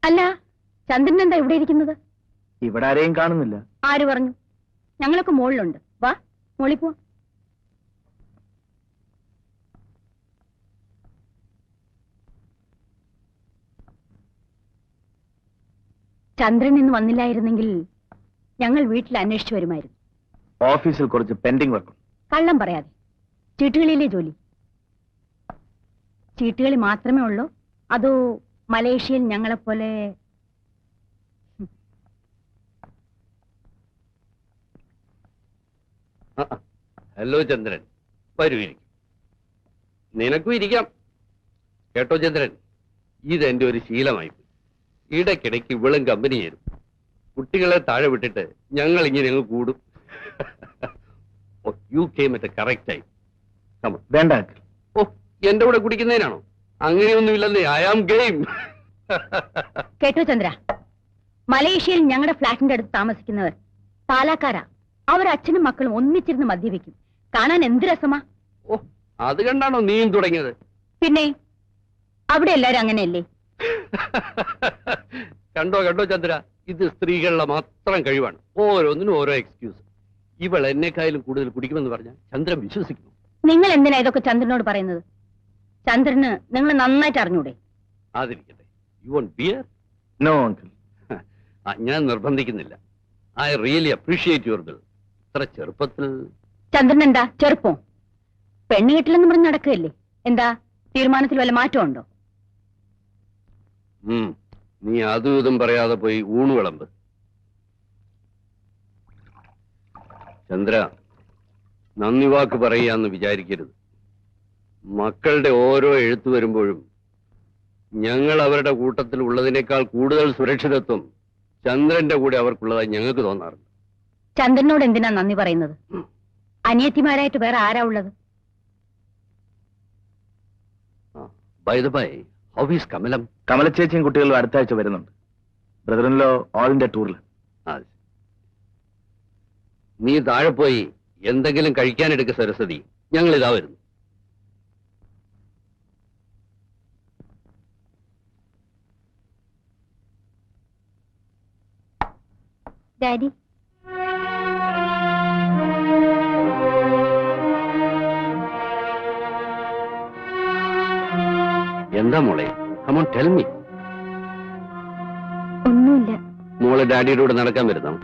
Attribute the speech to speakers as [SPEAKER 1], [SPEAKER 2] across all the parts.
[SPEAKER 1] അല്ല, ചന്ദ്രൻ എന്താ ഇവിടെ ഇരിക്കുന്നത്?
[SPEAKER 2] ഇവിടെ ആരെയും കാണുന്നില്ല.
[SPEAKER 1] ആര് പറഞ്ഞു? ഞങ്ങളൊക്കെ മുകളിലുണ്ട്. വാ, മോളിൽ പോ. ചന്ദ്രൻ ഇന്ന് വന്നില്ലായിരുന്നെങ്കിൽ ഞങ്ങൾ വീട്ടിൽ അന്വേഷിച്ചു വരുമായിരുന്നു.
[SPEAKER 2] ഓഫീസിൽ കുറച്ച് പെൻഡിംഗ് വർക്ക്.
[SPEAKER 1] കള്ളം പറയാതെ. ചീട്ടുകളിയിലെ ജോലി? ചീട്ടുകളി മാത്രമേ ഉള്ളൂ, അതോ മലേഷ്യയിൽ ഞങ്ങളെപ്പോലെ?
[SPEAKER 3] ഹലോ ചന്ദ്രൻ, വരൂ, ഇരിക്കും. നിനക്കും ഇരിക്കാം. കേട്ടോ ചന്ദ്രൻ, ഇതെന്റെ ഒരു ശീലമായി. ഇടയ്ക്കിടയ്ക്ക് ഇവളും കമ്പനി ചേരും. കുട്ടികളെ താഴെ വിട്ടിട്ട് ഞങ്ങൾ ഇങ്ങനെ അങ്ങ് കൂടും. You came at correct time.
[SPEAKER 2] വേണ്ട.
[SPEAKER 3] ഓ, എന്റെ കൂടെ കുടിക്കുന്നതിനാണോ? അങ്ങനെയൊന്നുമില്ലെന്നേ. I am game.
[SPEAKER 1] കേട്ടോ ചന്ദ്ര, മലേഷ്യയിൽ ഞങ്ങളുടെ ഫ്ലാറ്റിന്റെ അടുത്ത് താമസിക്കുന്നവർ പാലക്കാരാ. അവർ അച്ഛനും മക്കളും ഒന്നിച്ചിരുന്ന് മദ്യപിക്കും. കാണാൻ എന്ത് രസമാ.
[SPEAKER 3] ഓ, അത് കണ്ടാണോ നീയും തുടങ്ങിയത്?
[SPEAKER 1] പിന്നെ അവിടെ എല്ലാരും അങ്ങനെയല്ലേ?
[SPEAKER 3] കണ്ടോ കണ്ടോ ചന്ദ്ര, ഇത് സ്ത്രീകളുടെ മാത്രം കഴിവാണ്. ഓരോന്നിനും ഓരോ എക്സ്ക്യൂസ്. ഇവൾ എന്നെക്കായാലും കൂടുതൽ കുടിക്കുമെന്ന് പറഞ്ഞാൽ ചന്ദ്രൻ വിശ്വസിക്കുന്നു.
[SPEAKER 1] നിങ്ങൾ എന്തിനാ ഇതൊക്കെ ചന്ദ്രനോട് പറയുന്നത്? ചന്ദ്രന് നിങ്ങൾ നന്നായിട്ട് അറിഞ്ഞൂടെ?
[SPEAKER 3] അതിരിക്കട്ടെ. You won't beer?
[SPEAKER 2] No uncle.
[SPEAKER 3] ഞാൻ നിർബന്ധിക്കുന്നില്ല. I really appreciate your bill. ഇത്ര ചെറുപ്പത്തിൽ.
[SPEAKER 1] ചന്ദ്രൻ എന്താ ചെറുപ്പം? പെണ്ണ് കിട്ടില്ലെന്ന് പറഞ്ഞ് നടക്കുകയല്ലേ? എന്താ തീരുമാനത്തിൽ വല്ല മാറ്റമുണ്ടോ?
[SPEAKER 3] നീ അതും ഇതും പറയാതെ പോയി ഊണ് വിളമ്പ്. ചന്ദ്ര, നന്ദി വാക്ക് പറയാന്ന് വിചാരിക്കരുത്. മക്കളുടെ ഓരോ എഴുത്തു വരുമ്പോഴും ഞങ്ങൾ അവരുടെ കൂട്ടത്തിൽ ഉള്ളതിനേക്കാൾ കൂടുതൽ സുരക്ഷിതത്വം ചന്ദ്രന്റെ കൂടെ അവർക്കുള്ളതായി ഞങ്ങൾക്ക് തോന്നാറുണ്ട്.
[SPEAKER 1] ചന്ദ്രനോട് എന്തിനാ നന്ദി പറയുന്നത്? അനിയത്തിമാരായിട്ട് വേറെ ആരാ ഉള്ളത്?
[SPEAKER 3] By the by, how is Kamalam?
[SPEAKER 2] കമലച്ചേച്ചിയും കുട്ടികളും അടുത്ത ആഴ്ച വരുന്നുണ്ട്. ബ്രദറിൻലോ ഓൾ ഇന്ത്യ ടൂറിൽ.
[SPEAKER 3] നീ താഴെ പോയി എന്തെങ്കിലും കഴിക്കാനെടുക്ക സരസ്വതി. ഞങ്ങൾ ഇതാ വരുന്നു.
[SPEAKER 1] ഡാഡി,
[SPEAKER 3] എന്താ മോളെ? Come on tell me.
[SPEAKER 1] ഒന്നുമില്ല.
[SPEAKER 3] മോളെ ഡാഡിയുടെ കൂടെ നടക്കാൻ വരുന്നോ?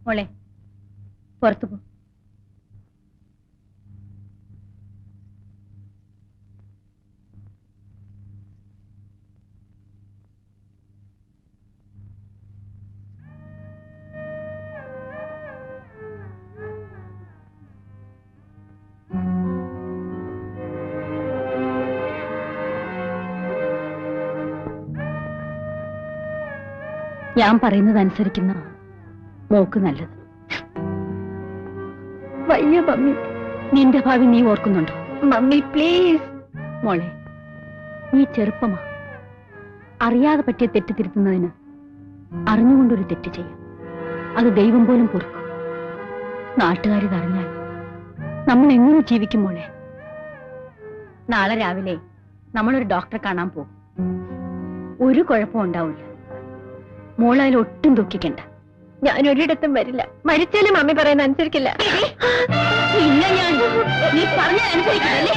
[SPEAKER 1] മോളെ പുറത്തു പോ. ഞാൻ പറയുന്നത് അനുസരിക്കുന്ന മോക്ക് നല്ലത്. വയ്യ മമ്മി. നിന്റെ ഭാവി നീ ഓർക്കുന്നുണ്ടോ? Mummy please. മോളെ, നീ ചെറുപ്പമാ. അറിയാതെ പറ്റിയ തെറ്റ് തിരുത്തുന്നതിന് അറിഞ്ഞുകൊണ്ടൊരു തെറ്റ് ചെയ്യാം. അത് ദൈവം പോലും പൊറുക്കും. നാട്ടുകാരിതറിഞ്ഞാൽ നമ്മൾ എങ്ങനെ ജീവിക്കും മോളെ? നാളെ രാവിലെ നമ്മളൊരു ഡോക്ടറെ കാണാൻ പോകും. ഒരു കുഴപ്പം ഉണ്ടാവില്ല. മോളതിൽ ഒട്ടും ദുഃഖിക്കണ്ട. ഞാൻ ഒരിടത്തും വരില്ല. മരിച്ചാലും മമ്മി പറയുന്ന അനുസരിക്കില്ല. ഇല്ല, ഞാൻ നീ പറഞ്ഞ അനുസരിക്കില്ലേ?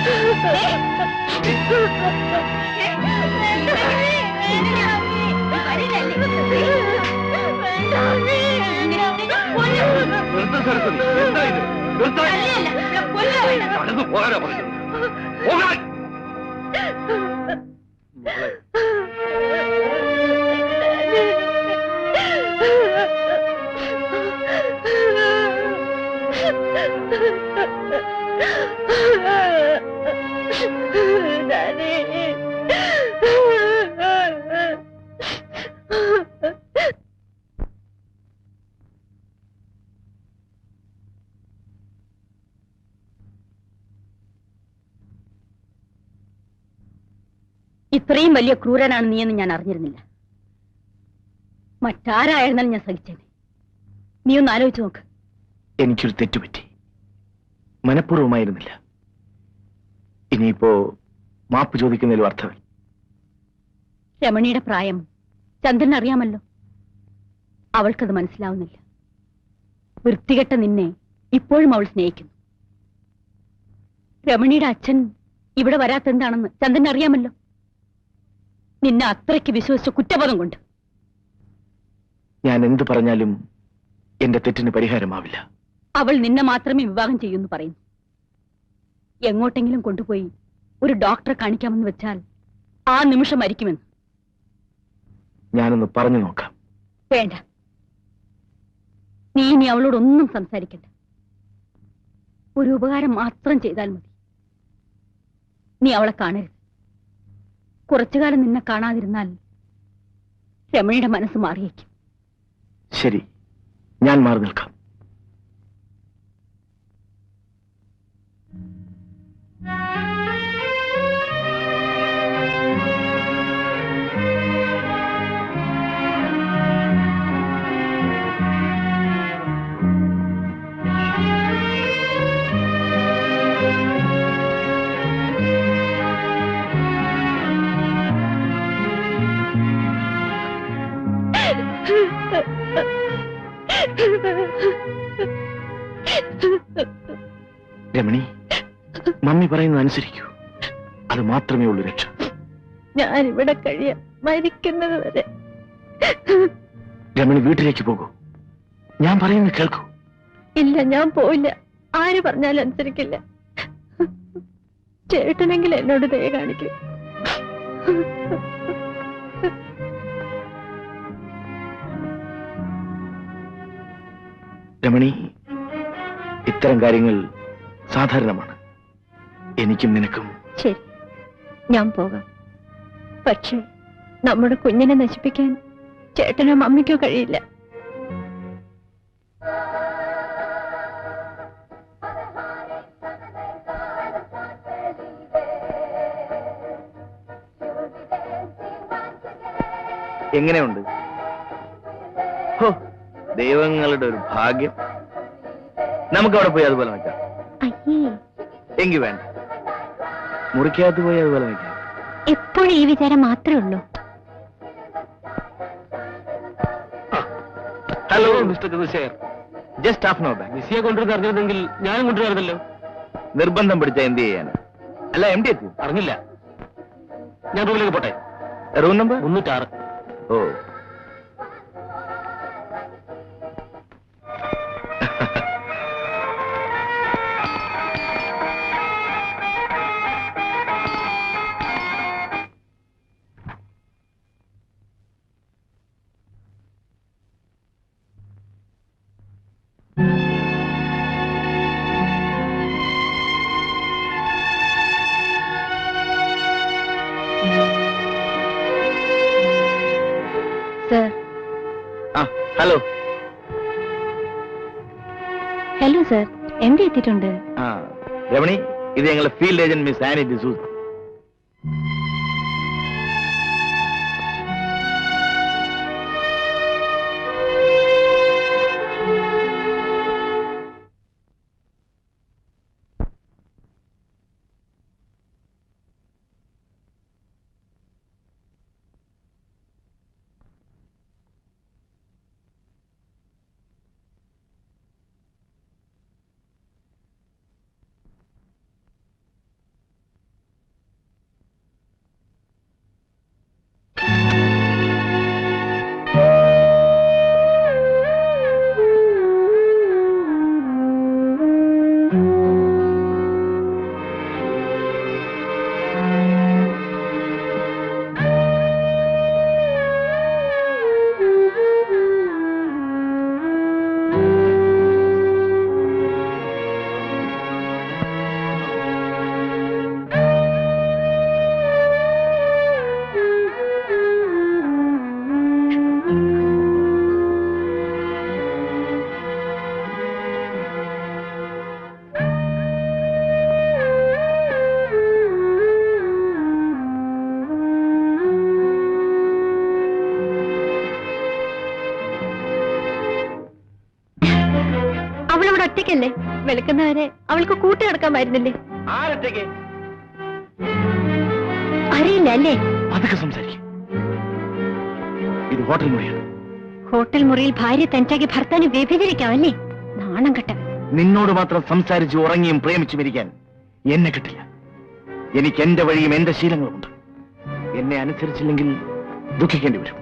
[SPEAKER 1] ഇത്രയും വലിയ ക്രൂരനാണ് നീയെന്ന് ഞാൻ അറിഞ്ഞിരുന്നില്ല. മറ്റാരായിരുന്നാലും ഞാൻ സഹിച്ചേനെ. നീ ഒന്ന് ആലോചിച്ച് നോക്ക്.
[SPEAKER 2] എനിക്കൊരു തെറ്റുപറ്റി, മനഃപൂർവ്വമായിരുന്നില്ല. ഇനിയിപ്പോ മാപ്പ് ചോദിക്കുന്നതിലും അർത്ഥമില്ല.
[SPEAKER 1] രമണിയുടെ പ്രായം ചന്ദ്രൻ അറിയാമല്ലോ. അവൾക്കത് മനസ്സിലാവുന്നില്ല. വൃത്തികെട്ട നിന്നെ ഇപ്പോഴും അവൾ സ്നേഹിക്കുന്നു. രമണിയുടെ അച്ഛൻ ഇവിടെ വരാത്തെന്താണെന്ന് ചന്ദ്രൻ അറിയാമല്ലോ. നിന്നെ അത്രയ്ക്ക് വിശ്വസിച്ച കുറ്റബോധം കൊണ്ട്.
[SPEAKER 2] ഞാൻ എന്ത് പറഞ്ഞാലും എന്റെ തെറ്റിന് പരിഹാരമാവില്ല.
[SPEAKER 1] അവൾ നിന്നെ മാത്രമേ വിവാഹം ചെയ്യൂന്ന് പറയുന്നു. എങ്ങോട്ടെങ്കിലും കൊണ്ടുപോയി ഒരു ഡോക്ടറെ കാണിക്കാമെന്ന് വെച്ചാൽ ആ നിമിഷം മരിക്കുമെന്ന്.
[SPEAKER 2] ഞാനൊന്ന് പറഞ്ഞു നോക്കാം.
[SPEAKER 1] വേണ്ട, നീ ഇനി അവളോടൊന്നും സംസാരിക്കണ്ട. ഒരു ഉപകാരം മാത്രം ചെയ്താൽ മതി. നീ അവളെ കാണരുത്. കുറച്ചുകാലം നിന്നെ കാണാതിരുന്നാൽ രമണിയുടെ മനസ്സ് മാറിയേക്കും.
[SPEAKER 2] ശരി, ഞാൻ മാറി നിൽക്കാം. രമണി, മമ്മി പറയുന്നത് അനുസരിക്കൂ. അത് മാത്രമേ ഉള്ളൂ രക്ഷ.
[SPEAKER 1] ഞാനിവിടെ കഴിയാം, മരിക്കുന്നത് വരെ.
[SPEAKER 2] രമണി, വീട്ടിലേക്ക് പോകൂ. ഞാൻ പറയുന്നത് കേൾക്കൂ.
[SPEAKER 1] ഇല്ല, ഞാൻ പോയില്ല. ആര് പറഞ്ഞാലും അനുസരിക്കില്ല. ചേട്ടനെങ്കിൽ എന്നോട് ദയ കാണിക്കും.
[SPEAKER 2] രമണി, ഇത്തരം കാര്യങ്ങൾ സാധാരണമാണ്. എനിക്കും നിനക്കും.
[SPEAKER 1] ശരി, ഞാൻ പോകാം. പക്ഷേ നമ്മുടെ കുഞ്ഞിനെ നശിപ്പിക്കാൻ ചേട്ടനോ മമ്മിക്കോ കഴിയില്ല.
[SPEAKER 2] എങ്ങനെയുണ്ട്? ഹോ, ദൈവങ്ങളുടെ ഒരു ഭാഗ്യം. നമുക്ക് അവിടെ പോയി അതുപോലെ നിൽക്കാം. എങ്കിൽ വേണ്ട, മുറിക്കകത്ത് പോയി അതുപോലെ നിൽക്കാം.
[SPEAKER 1] എപ്പോഴും ഈ വിചാരം മാത്രമേ ഉള്ളൂ.
[SPEAKER 2] Hello mister Chandrasekhar, just half note.
[SPEAKER 4] ബിസിയെ കൊണ്ടുവന്ന് അറിഞ്ഞിരുന്നെങ്കിൽ ഞാനും കൊണ്ടുവരുന്നല്ലോ.
[SPEAKER 2] നിർബന്ധം പിടിച്ച എന്ത് ചെയ്യാൻ? അല്ല, എം ഡി എത്തി?
[SPEAKER 4] അറിഞ്ഞില്ല. ഞാൻ റൂമിലേക്ക് പോട്ടെ.
[SPEAKER 2] Room number
[SPEAKER 4] 306.
[SPEAKER 2] Oh,
[SPEAKER 1] sir.
[SPEAKER 2] Hello.
[SPEAKER 1] Hello sir, M D എത്തിയിട്ടുണ്ട്.
[SPEAKER 2] രമണി, ഇത് ഞങ്ങളുടെ field agent miss Annie D'Souza.
[SPEAKER 1] ഒറ്റയ്ക്കല്ലേ? വെളുക്കുന്നവരെ അവൾക്ക് കൂട്ടി നടക്കാമായിരുന്നില്ലേ?
[SPEAKER 2] ആരൊറ്റയ്ക്ക്?
[SPEAKER 1] അറിയില്ല അല്ലേ?
[SPEAKER 2] അതൊക്കെ സംസാരിക്കും. ഇത് ഹോട്ടൽ മുറിയാണ്.
[SPEAKER 1] ഹോട്ടൽ മുറിയിൽ ഭാര്യ തനിച്ചാക്കി ഭർത്താവിനെ വ്യഭിചരിക്കാമല്ലേ? നാണം കെട്ടവൻ.
[SPEAKER 2] നിന്നോട് മാത്രം സംസാരിച്ച് ഉറങ്ങിയും പ്രേമിച്ചു മരിക്കാൻ എന്നെ കിട്ടില്ല. എനിക്ക് എന്റെ വഴിയും എന്റെ ശീലങ്ങളുമുണ്ട്. എന്നെ അനുസരിച്ചില്ലെങ്കിൽ ദുഃഖിക്കേണ്ടി വരും.